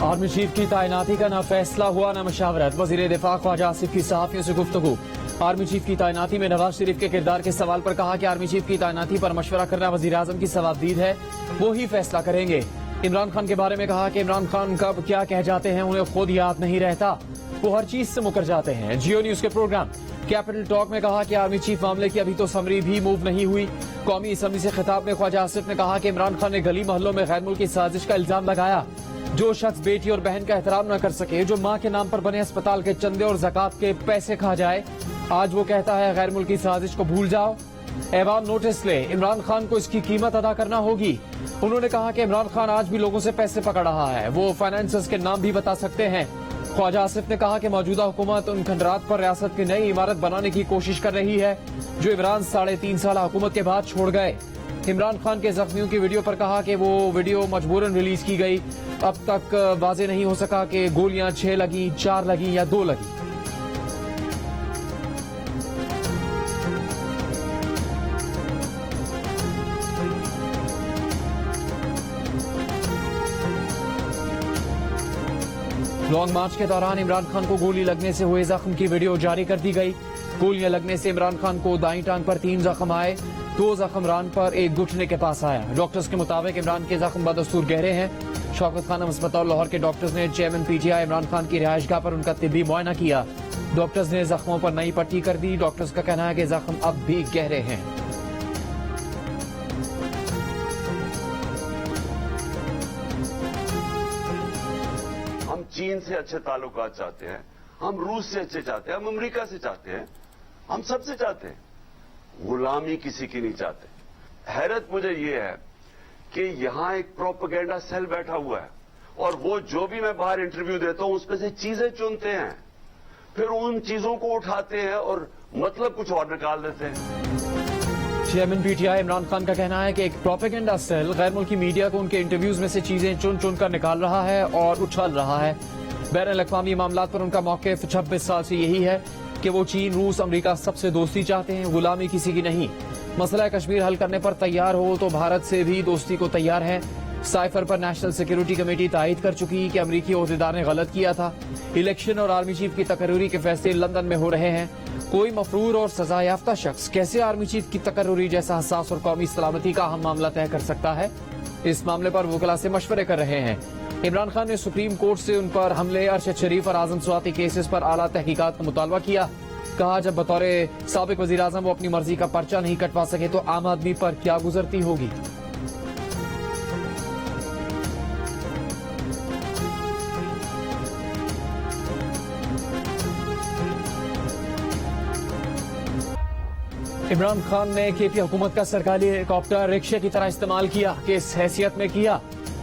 Army chief की तैनाती का न फैसला हुआ न मशावरत। वजीर दिफा ख्वाजा आसिफ की सहाफियों से गुफ्तगू। आर्मी चीफ की तैनाती में नवाज शरीफ के किरदार के सवाल पर कहा कि आर्मी चीफ की तैनाती पर मशवरा करना वजीर आजम की सवाबदीद है, वो ही फैसला करेंगे। इमरान खान के बारे में कहा कि इमरान खान कब क्या कह जाते हैं उन्हें खुद याद नहीं रहता, वो हर चीज से मुकर जाते हैं। जियो न्यूज के प्रोग्राम कैपिटल टॉक में कहा कि आर्मी चीफ मामले की अभी तो समरी भी मूव नहीं हुई। कौमी असम्बली से खिताब में ख्वाजा आसिफ ने कहा कि इमरान खान ने गली मोहल्लों में गैर मुल्की साजिश का इल्जाम लगाया। जो शख्स बेटी और बहन का एहतराम न कर सके, जो मां के नाम पर बने अस्पताल के चंदे और ज़कात के पैसे खा जाए, आज वो कहता है गैर मुल्की साजिश को भूल जाओ। ऐवान नोटिस ले, इमरान खान को इसकी कीमत अदा करना होगी। उन्होंने कहा कि इमरान खान आज भी लोगों से पैसे पकड़ रहा है, वो फाइनेंसर्स के नाम भी बता सकते हैं। ख्वाजा आसिफ ने कहा कि मौजूदा हुकूमत उन खंडरात पर रियासत की नई इमारत बनाने की कोशिश कर रही है जो इमरान 3.5 साल हुकूमत के बाद छोड़ गए। इमरान खान के जख्मियों की वीडियो पर कहा कि वो वीडियो मजबूरन रिलीज की गई। अब तक वाजे नहीं हो सका कि गोलियां 6 लगी, 4 लगी या 2 लगी। लॉन्ग मार्च के दौरान इमरान खान को गोली लगने से हुए जख्म की वीडियो जारी कर दी गई। गोलियां लगने से इमरान खान को दाईं टांग पर 3 जख्म आए, 2 जख्म रान पर, 1 घुटने के पास आया। डॉक्टर्स के मुताबिक इमरान के जख्म बदस्तूर गहरे हैं। शौकत खानम अस्पताल लाहौर के डॉक्टर्स ने चेयरमैन पीटीआई इमरान खान की रिहायशगाह पर उनका तिब्बी मुआयना किया। डॉक्टर्स ने जख्मों पर नई पट्टी कर दी। डॉक्टर्स का कहना है कि जख्म अब भी गहरे हैं। हम चीन से अच्छे ताल्लुकात चाहते हैं, हम रूस से अच्छे चाहते हैं, हम अमेरिका से चाहते हैं, हम सबसे चाहते हैं। गुलामी किसी की नहीं चाहते। हैरत मुझे ये है कि यहां एक प्रोपेगेंडा सेल बैठा हुआ है और वो जो भी मैं बाहर इंटरव्यू देता हूं उसमें से चीजें चुनते हैं, फिर उन चीजों को उठाते हैं और मतलब कुछ और निकाल देते हैं। चेयरमैन पीटीआई इमरान खान का कहना है कि एक प्रोपेगेंडा सेल गैर मुल्की मीडिया को उनके इंटरव्यूज में से चीजें चुन चुन कर निकाल रहा है और उछल रहा है। बैनुल-अक़वामी मामलात पर उनका मौक़िफ़ 26 साल से यही है कि वो चीन, रूस, अमेरिका सबसे दोस्ती चाहते हैं, गुलामी किसी की नहीं। मसला कश्मीर हल करने पर तैयार हो तो भारत से भी दोस्ती को तैयार है। साइफर पर नेशनल सिक्योरिटी कमेटी तायद कर चुकी कि अमरीकी ओहदेदार ने गलत किया था। इलेक्शन और आर्मी चीफ की तकर्रूरी के फैसले लंदन में हो रहे हैं। कोई मफरूर और सजा याफ्ता शख्स कैसे आर्मी चीफ की तकर्रूरी जैसा हसास और कौमी सलामती का अहम मामला तय कर सकता है? इस मामले पर वकला से मशवरे कर रहे हैं। इमरान खान ने सुप्रीम कोर्ट से उन पर हमले, अरशद शरीफ और आजम स्वाति केसेस पर आला तहकीकात का मुतालबा किया। कहा जब बतौर साबिक वजीर आजम वो अपनी मर्जी का पर्चा नहीं कटवा सके तो आम आदमी पर क्या गुजरती होगी। इमरान खान ने केपी हुकूमत का सरकारी हेलीकॉप्टर रिक्शे की तरह इस्तेमाल किया। किस हैसियत में किया,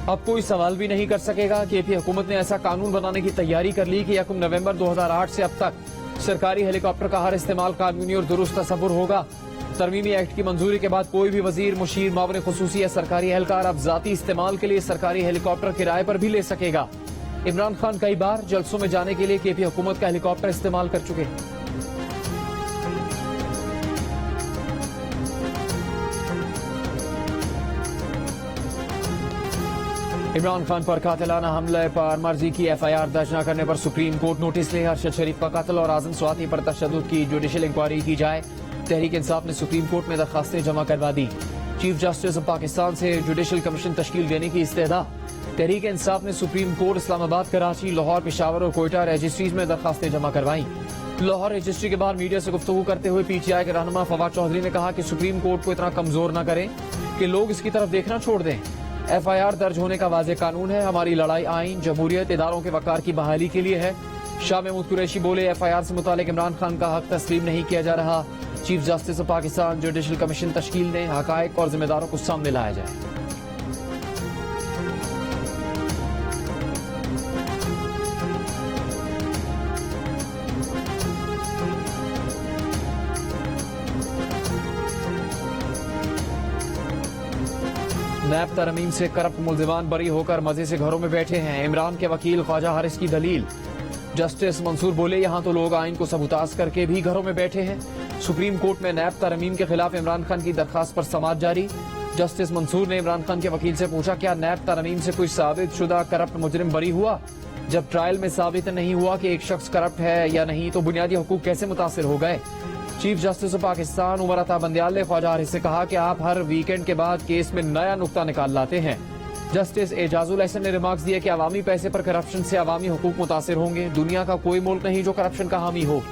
अब कोई सवाल भी नहीं कर सकेगा। केपी हुकूमत ने ऐसा कानून बनाने की तैयारी कर ली कि 1 नवंबर 2008 से अब तक सरकारी हेलीकॉप्टर का हर इस्तेमाल कानूनी और दुरुस्त तसव्वुर होगा। तरमीमी एक्ट की मंजूरी के बाद कोई भी वजीर, मुशीर, मावने खुसूसी या सरकारी एहलकार अब जाती इस्तेमाल के लिए सरकारी हेलीकॉप्टर किराए पर भी ले सकेगा। इमरान खान कई बार जलसों में जाने के लिए केपी हुकूमत का हेलीकॉप्टर इस्तेमाल कर चुके हैं। इमरान खान पर कातिलाना हमले पर मर्जी की FIR दर्ज न करने पर सुप्रीम कोर्ट नोटिस ले। अरशद शरीफ का कत्ल और आजम स्वाति पर तशद्दुद की जुडिशल इंक्वायरी की जाए। तहरीक इंसाफ ने सुप्रीम कोर्ट में दरखास्तें जमा करवा दी। चीफ जस्टिस ऑफ पाकिस्तान से जुडिशल कमीशन तश्कील देने की इस्तेदा। तहरीक इंसाफ ने सुप्रीम कोर्ट, इस्लामाबाद, कराची, लाहौर, पेशावर और कोयटा रजिस्ट्रीज में दरखास्तें जमा करवाई। लाहौर रजिस्ट्री के बाद मीडिया से गुफ्तगू करते हुए PTI के रहनुमा फवाद चौधरी ने कहा कि सुप्रीम कोर्ट को इतना कमजोर न करें कि लोग इसकी तरफ देखना छोड़ दें। FIR दर्ज होने का वाज़ेह कानून है। हमारी लड़ाई आइन, जमहूरियत, इदारों के वकार की बहाली के लिए है। शाह महमूद कुरैशी बोले, FIR से मुतालिक इमरान खान का हक तस्लीम नहीं किया जा रहा। Chief justice of Pakistan judicial commission तश्कील दें, हकायक और जिम्मेदारों को सामने लाया जाए। नैब तरमीम से करप्ट मुल्जिमान बरी होकर मजे से घरों में बैठे हैं। इमरान के वकील ख्वाजा हारिस की दलील। जस्टिस मंसूर बोले, यहां तो लोग आइन को सबूताज करके भी घरों में बैठे हैं। सुप्रीम कोर्ट में नैब तरमीम के खिलाफ इमरान खान की दरखास्त पर समाअत जारी। जस्टिस मंसूर ने इमरान खान के वकील से पूछा, क्या नैब तरमीम से कोई साबित शुदा करप्ट मुजरिम बरी हुआ? जब ट्रायल में साबित नहीं हुआ कि एक शख्स करप्ट है या नहीं, तो बुनियादी हुकूक कैसे मुतासिर हो गए? Chief justice of Pakistan Umar Ata Bandial ने ख्वाजा हारिस से कहा कि आप हर वीकेंड के बाद केस में नया नुक्ता निकाल लाते हैं। जस्टिस एजाजुल एहसन ने रिमार्क्स दिए कि अवामी पैसे पर करप्शन से अवामी हुकूक मुतासिर होंगे। दुनिया का कोई मुल्क नहीं जो करप्शन का हामी हो।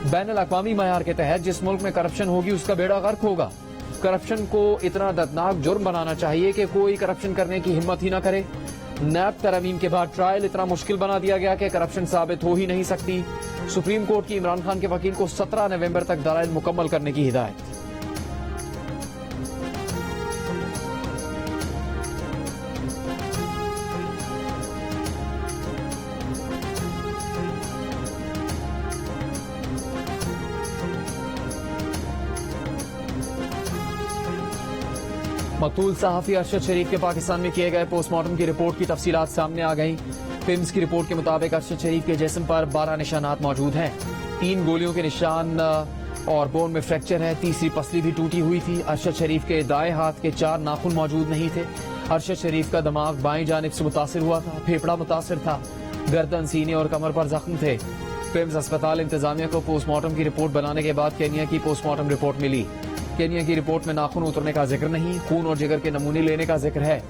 बैनुल अक़वामी मयार के तहत जिस मुल्क में करप्शन होगी उसका बेड़ा गर्क होगा। करप्शन को इतना दर्दनाक जुर्म बनाना चाहिए कि कोई करप्शन करने की हिम्मत ही न करे। नैब तरमीम के बाद ट्रायल इतना मुश्किल बना दिया गया कि करप्शन साबित हो ही नहीं सकती। सुप्रीम कोर्ट की इमरान खान के वकील को 17 नवंबर तक दलाइल मुकम्मल करने की हिदायत। मकतूल सहाफी अरशद शरीफ के पाकिस्तान में किए गए पोस्टमार्टम की रिपोर्ट की तफसीलात सामने आ गई। पिम्स की रिपोर्ट के मुताबिक अरशद शरीफ के जिस्म पर 12 निशानात मौजूद हैं। 3 गोलियों के निशान और बोन में फ्रैक्चर है। तीसरी पसली भी टूटी हुई थी। अरशद शरीफ के दाएं हाथ के 4 नाखून मौजूद नहीं थे। अरशद शरीफ का दिमाग बाईं जानिब से मुतासिर हुआ था। फेफड़ा मुतासिर था। गर्दन, सीने और कमर पर जख्म थे। पिम्स अस्पताल इंतजामिया को पोस्टमार्टम की रिपोर्ट बनाने के बाद केनिया की पोस्टमार्टम रिपोर्ट मिली। केनिया की रिपोर्ट में नाखून उतरने का जिक्र नहीं, खून और जिगर के नमूने लेने का जिक्र है।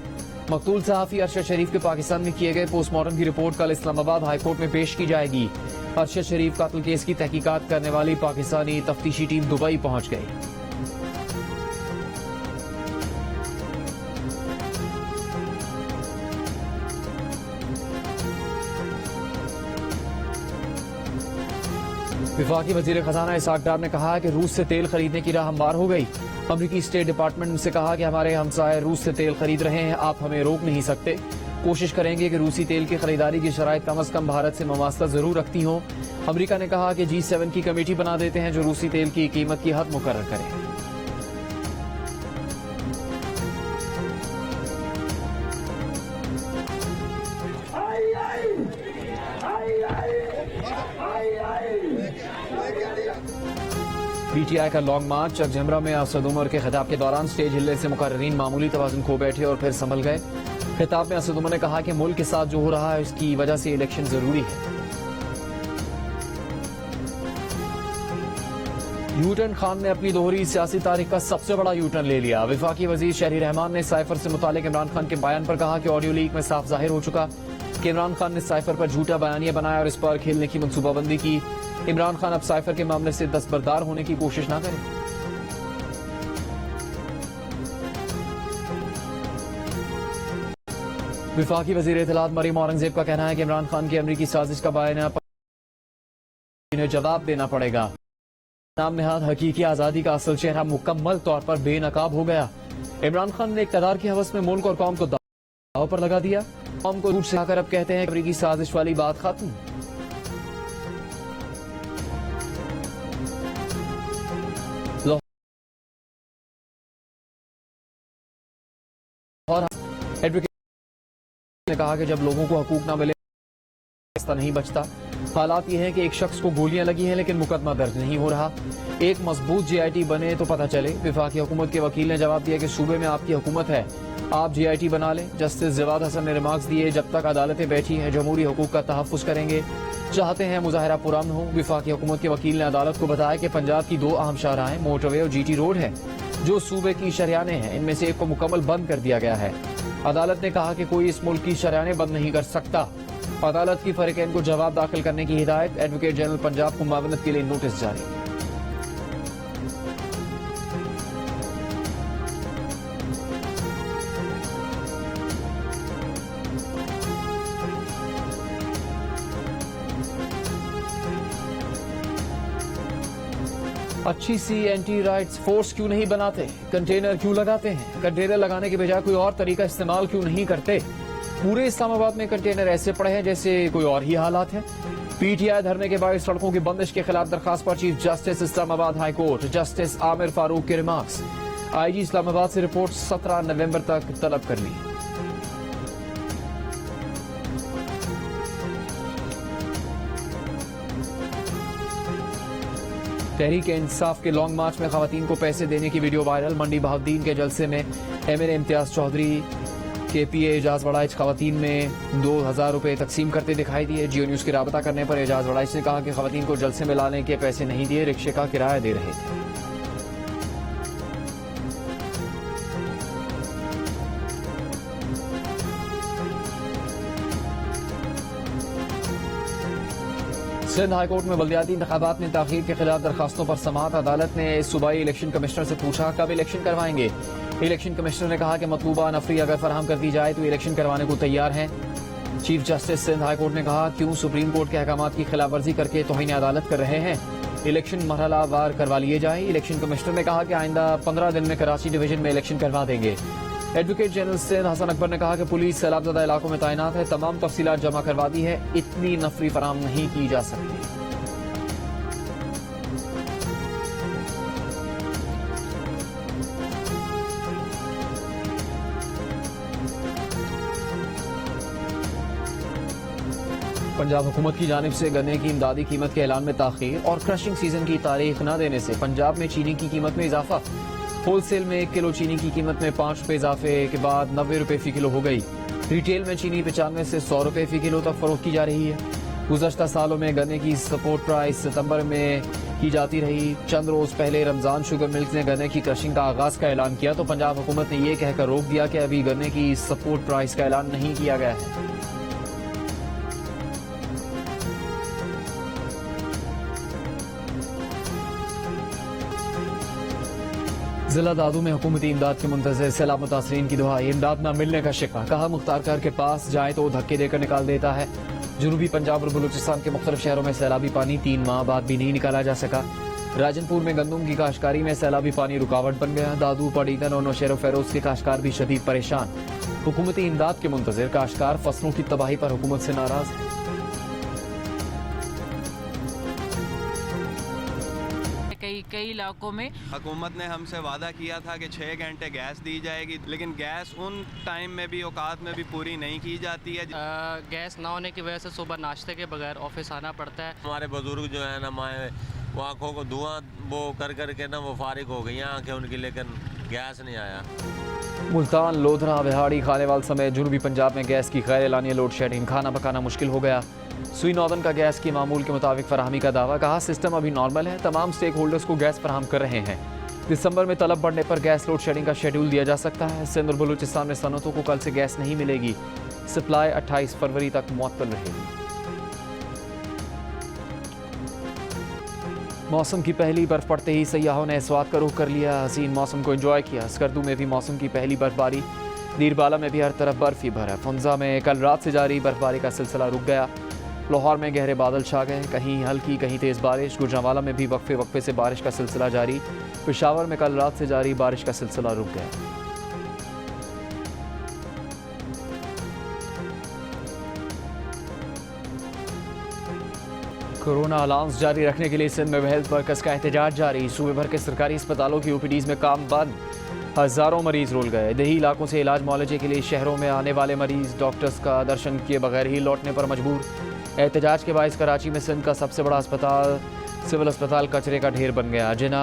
मकतूल सहाफी अरशद शरीफ के पाकिस्तान में किए गए पोस्टमार्टम की रिपोर्ट कल इस्लामाबाद हाईकोर्ट में पेश की जाएगी। अरशद शरीफ कातिल केस की तहकीकात करने वाली पाकिस्तानी तफ्तीशी टीम दुबई पहुंच गई। विफाकी वजीर खजाना इसाक डार ने कहा कि रूस से तेल खरीदने की राह हमवार हो गई। अमरीकी स्टेट डिपार्टमेंट से कहा कि हमारे हमसाए रूस से तेल खरीद रहे हैं, आप हमें रोक नहीं सकते। कोशिश करेंगे कि रूसी तेल की खरीदारी की शराइत कम अज कम भारत से ममासला जरूर रखती हों। अमरीका ने कहा कि G7 की कमेटी बना देते हैं जो रूसी तेल की कीमत की हद मुकर्रर करे। पीटीआई का लॉन्ग मार्च चकझमरा में असद उमर के खिताब के दौरान स्टेज हिलने से मुकर्रीन मामूली तवाज़ुन खो बैठे और फिर संभल गए। खिताब में असद उमर ने कहा कि मुल्क के साथ जो हो रहा है उसकी वजह से इलेक्शन जरूरी है। यूटर्न खान ने अपनी दोहरी सियासी तारीख का सबसे बड़ा यूटर्न ले लिया। विफाकी वजीर शहरी रहमान ने साइफर से मुतालिक इमरान खान के बयान पर कहा कि ऑडियो लीक में साफ जाहिर हो चुका कि इमरान खान ने साइफर पर झूठा बयानिया बनाया और इस पर खेलने की मनसूबाबंदी की। इमरान खान अब साइफर के मामले से दस्तबरदार होने की कोशिश न करें। विफाकी वजीर इत्तलात मरीम औरंगजेब का कहना है कि इमरान खान की अमरीकी साजिश का बयान इन्हें जवाब देना पड़ेगा। नाम नेहाद हकीकी आजादी का असल चेहरा मुकम्मल तौर पर बेनकाब हो गया। इमरान खान ने इक़्तिदार की हवस में मुल्क और कौम को दाव पर लगा दिया। कौम को झूठ से आकर अब कहते हैं अमरीकी साजिश वाली बात खत्म। और एडवोकेट ने कहा कि जब लोगों को हकूक ना मिले रास्ता नहीं बचता। हालात ये हैं कि एक शख्स को गोलियां लगी हैं लेकिन मुकदमा दर्ज नहीं हो रहा। एक मजबूत GIT बने तो पता चले। विफाकी हुकूमत के वकील ने जवाब दिया कि सूबे में आपकी हुकूमत है, आप GIT बना लें। जस्टिस जवाद हसन ने रिमार्क्स दिए, जब तक अदालतें बैठी हैं जमहूरी हुकूक का तहफ़्फ़ुज़ करेंगे, चाहते हैं मुजाहरा पुरअमन हो। विफाकी हुकूमत के वकील ने अदालत को बताया कि पंजाब की 2 अहम शाहराहें मोटरवे और GT रोड है जो सूबे की शरियाने हैं, इनमें से एक को मुकम्मल बंद कर दिया गया है। अदालत ने कहा कि कोई इस मुल्क की शरियाने बंद नहीं कर सकता। अदालत की फरीकैन को जवाब दाखिल करने की हिदायत। एडवोकेट जनरल पंजाब को मुआवनत के लिए नोटिस जारी। अच्छी सी एंटी राइट्स फोर्स क्यों नहीं बनाते? कंटेनर क्यों लगाते हैं? कंटेनर लगाने के बजाय कोई और तरीका इस्तेमाल क्यों नहीं करते? पूरे इस्लामाबाद में कंटेनर ऐसे पड़े हैं जैसे कोई और ही हालात है। PTI धरने के बाद सड़कों की बंदिश के खिलाफ दरखास्त पर chief justice Islamabad high court justice Aamir Farooq के रिमार्क्स। IG इस्लामाबाद से रिपोर्ट 17 नवंबर तक तलब कर ली। तहरीक इंसाफ के लॉन्ग मार्च में खवातीन को पैसे देने की वीडियो वायरल। मंडी बहाउद्दीन के जलसे में MNA इम्तियाज चौधरी के PA एजाज वड़ाइच खवातीन में 2000 रुपए तकसीम करते दिखाई दिए। जियो न्यूज की राबता करने पर एजाज वड़ाइच ने कहा कि खवातीन को जलसे में लाने के पैसे नहीं दिए, रिक्शे का किराया दे रहे थे। सिंध हाईकोर्ट में बल्दियाती इंतखाबात में ताखीर के खिलाफ दरखास्तों पर समाअत। अदालत ने सूबाई इलेक्शन कमिश्नर से पूछा कब इलेक्शन करवाएंगे। इलेक्शन कमिश्नर ने कहा कि मतलूबा नफरी अगर फराहम कर दी जाए तो इलेक्शन करवाने को तैयार हैं। चीफ जस्टिस सिंध हाईकोर्ट ने कहा क्यों सुप्रीम कोर्ट के अहकामात की खिलाफवर्जी करके तौहीन अदालत कर रहे हैं, इलेक्शन मरहलावार करवा लिए जाए। इलेक्शन कमिश्नर ने कहा कि आइंदा 15 दिन में कराची डिवीजन में इलेक्शन करवा देंगे। एडवोकेट जनरल सिंध हसन अकबर ने कहा कि पुलिस सैलाबज़दा इलाकों में तैनात है, तमाम तफसीलात जमा करवा दी है, इतनी नफरी फराहम नहीं की जा सकती। पंजाब हुकूमत की जानिब से गन्ने की इमदादी कीमत के ऐलान में ताखीर और क्रशिंग सीजन की तारीख न देने से पंजाब में चीनी की कीमत में इजाफा। होलसेल में 1 किलो चीनी की कीमत में 5 रुपए इजाफे के बाद 90 रुपए फी किलो हो गई। रिटेल में चीनी 95 से 100 रुपए फी किलो तक फरोख्त की जा रही है। गुज़श्ता सालों में गन्ने की सपोर्ट प्राइस सितंबर में की जाती रही। चंद रोज पहले रमजान शुगर मिल्क ने गन्ने की क्रशिंग का आगाज का ऐलान किया तो पंजाब हुकूमत ने यह कहकर रोक दिया कि अभी गन्ने की सपोर्ट प्राइस का ऐलान नहीं किया गया है। जिला दादू में हुकूमती इमदाद के मुंतज़िर सैलाब मुतासरीन की दुआई, इमदाद न मिलने का शिकवा। कहा मुख्तार कर के पास जाए तो धक्के देकर निकाल देता है। जनूबी पंजाब और बलूचिस्तान के मुख्तलिफ शहरों में सैलाबी पानी 3 माह बाद भी नहीं निकाला जा सका। राजनपुर में गंदम की काश्तकारी में सैलाबी पानी रुकावट बन गया। दादू, पड़ीगन और नौशेरो फेरोज के काश्तकार भी शदीद परेशान। हुकूमती इमदाद के मुंतज़िर काश्तकार फसलों की तबाही पर हुकूमत से नाराज है। कई इलाकों में हुकूमत ने हमसे वादा किया था कि 6 घंटे गैस दी जाएगी, लेकिन गैस उन टाइम में भी औकात में भी पूरी नहीं की जाती है। गैस ना होने की वजह से सुबह नाश्ते के बगैर ऑफिस आना पड़ता है। हमारे बुजुर्ग जो है ना माए, वो आंखों को धुआं वो कर के ना वो फारिग हो गई आंखें उनकी, लेकिन गैस नहीं आया। मुल्तान, लोधरा, बिहाड़ी, खानेवाल समेत जनूबी पंजाब में गैस की गैर एलानिया लोड शेडिंग, खाना पकाना मुश्किल हो गया। सुई नॉर्दर्न का गैस की मामूल के मुताबिक फराहमी का दावा। कहा सिस्टम अभी नॉर्मल है, तमाम स्टेक होल्डर्स को गैस फराहम कर रहे हैं। दिसंबर में तलब बढ़ने पर गैस लोड शेडिंग का शेड्यूल दिया जा सकता है। सिंध और बलूचिस्तान में सनतों को कल से गैस नहीं मिलेगी। सप्लाई 28 फरवरी तक मुअत्तल रहेगी। मौसम की पहली बर्फ पड़ते ही सयाहों ने स्वाद का रुख कर लिया। हसीन मौसम को एंजॉय किया। स्कर्दू में भी मौसम की पहली बर्फबारी। दीरबाला में भी हर तरफ बर्फ ही बर्फ। फुंजा में कल रात से जारी बर्फबारी का सिलसिला रुक गया। लाहौर में गहरे बादल छा गए, कहीं हल्की कहीं तेज़ बारिश। गुजरांवाला में भी वक्फे वक्फे से बारिश का सिलसिला जारी। पेशावर में कल रात से जारी बारिश का सिलसिला रुक गया। कोरोना अलाउंस जारी रखने के लिए सिंध में हेल्थ वर्कर्स का एहतजाज जारी। सूबे भर के सरकारी अस्पतालों की OPDs में काम बंद। हज़ारों मरीज रुल गए। देही इलाकों से इलाज मुआलजे के लिए शहरों में आने वाले मरीज डॉक्टर्स का दर्शन किए बगैर ही लौटने पर मजबूर। एहतजाज के बायस कराची में सिंध का सबसे बड़ा अस्पताल सिविल अस्पताल कचरे का ढेर बन गया। जिना,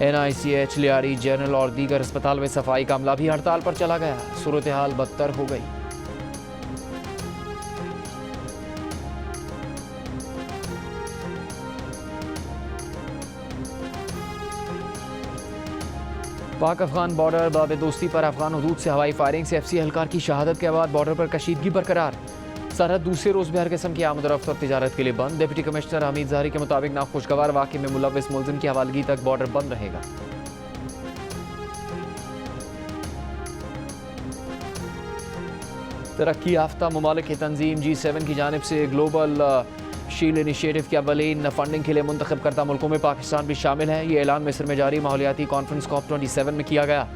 NICH, लियारी, जनरल और दीगर अस्पताल में सफाई का अमला भी हड़ताल पर चला गया। सूरत हाल बदतर हो गई। पाक अफगान बॉर्डर बाब दोस्ती पर अफगान हदूद से हवाई फायरिंग से FC एहलकार की शहादत के बाद बॉर्डर पर कशीदगी बरकरार। सरहद दूसरे रोज भी हर किस्म की आमद-ओ-रफ्त और तिजारत के लिए बंद। डिप्टी कमिश्नर हमीद ज़ाहरी के मुताबिक नाखुशगवार वाक़े में मुलव्विस मुलजिम की हवालगी तक बॉर्डर बंद रहेगा। तरक्की याफ्ता ममालिक की तंजीम G7 की जानिब से ग्लोबल शील्ड इनिशिएटिव के अवलीन फंडिंग के लिए मुंतखब करता मुल्कों में पाकिस्तान भी शामिल है। ये ऐलान मिस्र में जारी माहौलियाती कॉन्फ्रेंस COP27 में किया गया।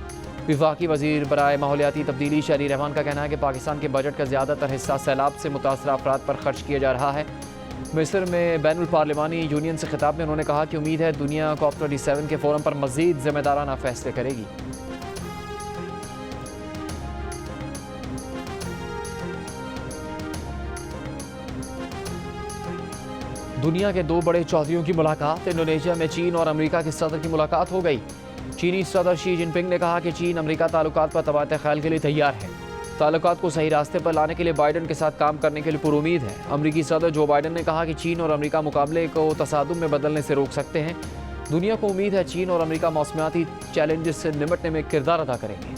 वफाकी वजीर बराए माहौलियाती तब्दीली शहरी रहमान का कहना है कि पाकिस्तान के बजट का ज़्यादातर हिस्सा सैलाब से मुतासर अफराद पर खर्च किया जा रहा है। मिस्र में बैनुल पार्लिमानी यूनियन से खिताब में उन्होंने कहा कि उम्मीद है दुनिया COP27 के फोरम पर मज़ीद जिम्मेदाराना फैसले करेगी। दुनिया के 2 बड़े चौधरियों की मुलाकात। इंडोनेशिया में चीन और अमेरिका के सदर की मुलाकात हो गई। चीनी सदर शी जिनपिंग ने कहा कि चीन अमेरिका ताल्लुकात पर तबादला ख्याल के लिए तैयार है। ताल्लुकात को सही रास्ते पर लाने के लिए बाइडन के साथ काम करने के लिए पुरुमीद है। अमरीकी सदर जो बाइडन ने कहा कि चीन और अमेरिका मुकाबले को तसादुम में बदलने से रोक सकते हैं। दुनिया को उम्मीद है चीन और अमेरिका मौसमियाती चैलेंजेस से निपटने में किरदार अदा करेंगे।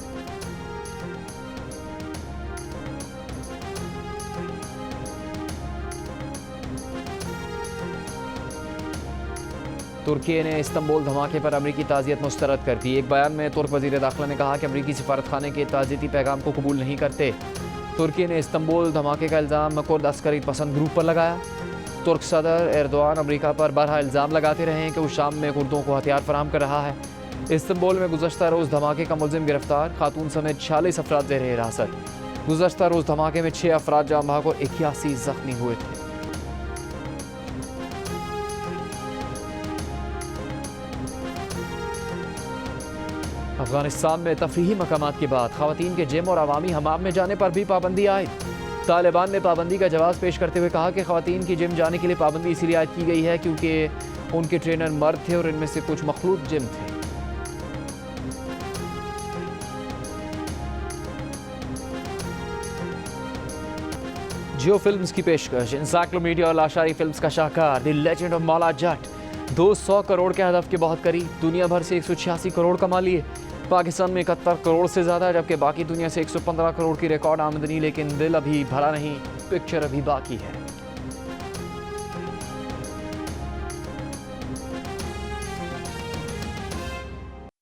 तुर्की ने इस्तांबुल धमाके पर अमरीकी ताज़ियत मुस्तरद कर दी। एक बयान में तुर्क वज़ीर दाखिला ने कहा कि अमरीकी सफारतखाने के ताज़ियती पैगाम को कबूल नहीं करते। तुर्की ने इस्तांबुल धमाके का इल्ज़ाम कुर्द अस्करी पसंद ग्रुप पर लगाया। तुर्क सदर एर्दोआन अमरीका पर बारहा इल्ज़ाम लगाते रहे हैं कि वो शाम में कुर्दों को हथियार फराहम कर रहा है। इस्तांबुल में गुज़श्ता रोज़ धमाके का मुलज़िम गिरफ्तार, खातून समेत 46 अफराद ज़ेर हिरासत। गुज़श्ता रोज़ धमाके में 6 अफराद जाम बहक और 81 ज़ख्मी हुए थे। अफगानिस्तान में तफरीही मकामात के बाद ख़वातीन के जिम और अवामी हमाम में जाने पर भी पाबंदी आयद। तालिबान ने पाबंदी का जवाब पेश करते हुए कहा कि ख़वातीन की जिम जाने के लिए पाबंदी इसलिए आयद की गई है क्योंकि उनके ट्रेनर मर्द थे और इनमें से कुछ मखलूत जिम थे। जियो फिल्म्स की पेशकश इंसाइक्लोपीडिया और लाशारी फिल्म्स का शाहकार the legend of Maula Jatt 200 crore के हदफ के बहुत करीब, दुनिया भर से 186 करोड़ कमा लिए। पाकिस्तान में 71 करोड़ से ज़्यादा, जबकि बाकी दुनिया से 115 करोड़ की रिकॉर्ड आमदनी। लेकिन दिल अभी भरा नहीं, पिक्चर अभी बाकी है।